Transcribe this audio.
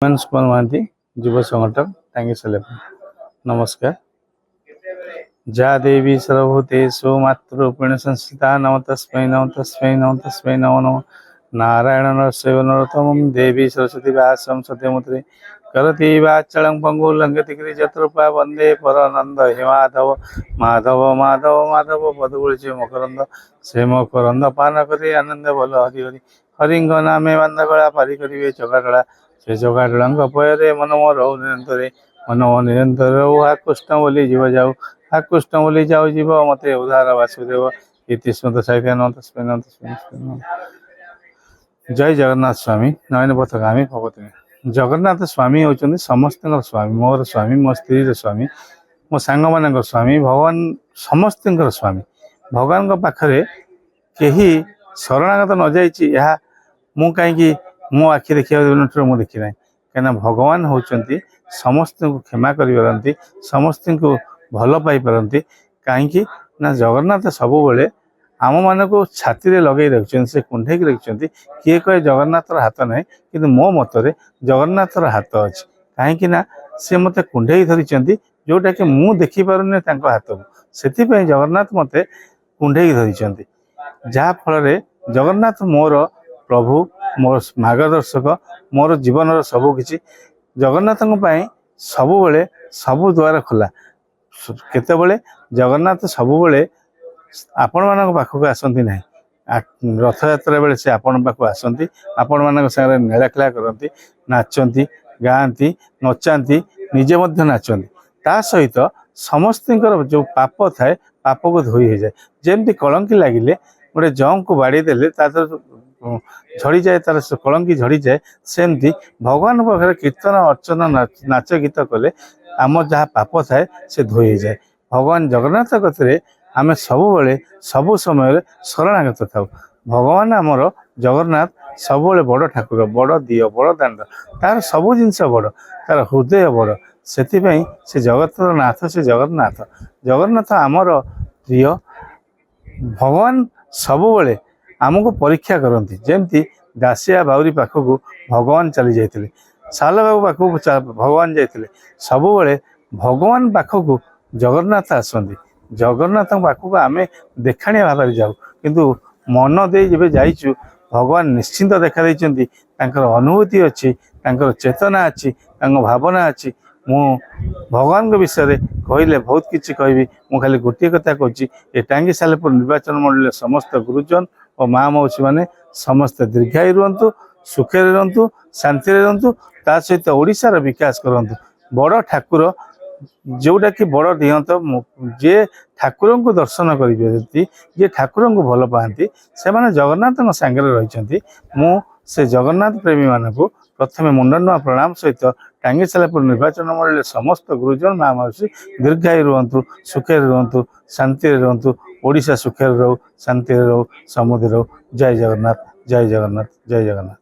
महेश कुमार महांती युव संगठक टांगी सालेपुर। नमस्कार। जा देवी सर्वभूतेषु मातृरूपेण संस्थिता नमो तस्मै नमो तस्मै नमो तस्मै नमो नमः। नारायण नरस्यैव नरोत्तमं देवी सरस्वती व्यासं सत्यमुद्रे करति वाचालं पंगुं लंघयति गिरिजत्रूपा वन्दे परमानंद हे माधव माधव माधव माधव पदुगुलिचे मकरंद से मकरंद पान करि आनंद भल हरि हरि हरिंग नामे बांधगला पारि करिवे चकाटला से चकाटलांग पୟରେ मन मोर रहु निरंतरे मन मोर निरंतर रहु हा कृष्ण बोली जीव जाऊ हा कृष्ण बोली जाऊ जीव मते उद्धार वासुदेव इति स्मृत साहित्य नमः तस्मै नमः तस्मै नमः। जय जगन्नाथ स्वामी नयन पथगामी भगवती। जगन्नाथ स्वामी होचंदी समस्त स्वामी, मोर स्वामी, मो स्त्री स्वामी, मो सांग मान स्वामी, भगवान समस्त स्वामी। भगवान पाखरे कहीं शरणागत न जाइए यह मु कहीं मो आखि देखा मु देखी ना कहीं भगवान होचंदी समस्त को क्षमा करि समस्त को भल पाई पारती कहीं ना जगन्नाथ सब बेले आम मान को छाती रे लगे रखिंट से कुंडे रखिंट किए कहे जगन्नाथ हाथ ना कि मो मतरे जगन्नाथ हाथ अच्छे कहीं सी मत कुंडे धरी जोटा कि मु देखी पारुनि हाथ को से जगन्नाथ मत कुंडे धरी जहाँ फल जगन्नाथ मोर प्रभु मोर मार्गदर्शक मोर जीवन सबकि जगन्नाथ सब बेले सब द्वार खोला केतबले जगन्नाथ सब बेले आपण मान पाखक आसती ना रथ यात्रा बेले से आपण पाक आसती आपण मान सागर मेलाखेला करती नाचती गाँती नचाती निजे नाचती ता सहित समस्त जो पाप थाए पाप को धोई हो जाए जमती कलंकी लगिले गोटे जंग को बाड़ी देले झड़ी जाए तार कलंकी झड़ी जाए सेमती भगवान पाखे कीर्तन अर्चना नाच गीत कले आम जहाँ पाप थाए से धोई जाए। भगवान जगन्नाथ कथरे आमे सब बेले सब समय शरणागत था। भगवान आमर जगन्नाथ सब बड़ ठाकुर बड़ दिय बड़ दाण्ड तार सब जिनस बड़ तार हृदय बड़ से जगत नाथ से जगन्नाथ जगन्नाथ आमर प्रिय भगवान सब बेले आमको परीक्षा करती जमती दासिया बाउरी पाखक भगवान चली जाते साल बाबू पाखक भगवान जाते सब बेले भगवान पाखक जगन्नाथ आसती जगन्नाथ पाखक आम देखाणिया भाव जाऊ किंतु मन दे जब जाइचु भगवान निश्चिंत देखा देइचंती अनुभूति अच्छी चेतना अच्छी भावना अच्छी मु भगवान के विषय कहले बहुत किसी कहबी मु खाली गोटे कथा कहूँ टांगी सालेपुर निर्वाचन मंडल समस्त गुरुजन और माँ मौसी मैंने समस्त दीर्घायु रुहतु सुखे रुहतु शांति रुहतु ता सहित ओडिशार विकास करंतु बड़ ठाकुर जोटा कि बड़ दिहत जे ठाकुर को दर्शन करी जे ठाकुर को भल पाती से माने जगन्नाथ सांगे रही मु से जगन्नाथ प्रेमी मान को प्रथम मुंडन प्रणाम सहित टांगी सालेपुर निर्वाचन मंडल समस्त गुरुजन माँ मौसी दीर्घायु रुहतु सुखे रुहतु शांति रुहतु ओडिशा सुखे रहू शांति रहू समृद्धि रहू। जय जगन्नाथ जय जगन्नाथ जय जगन्नाथ।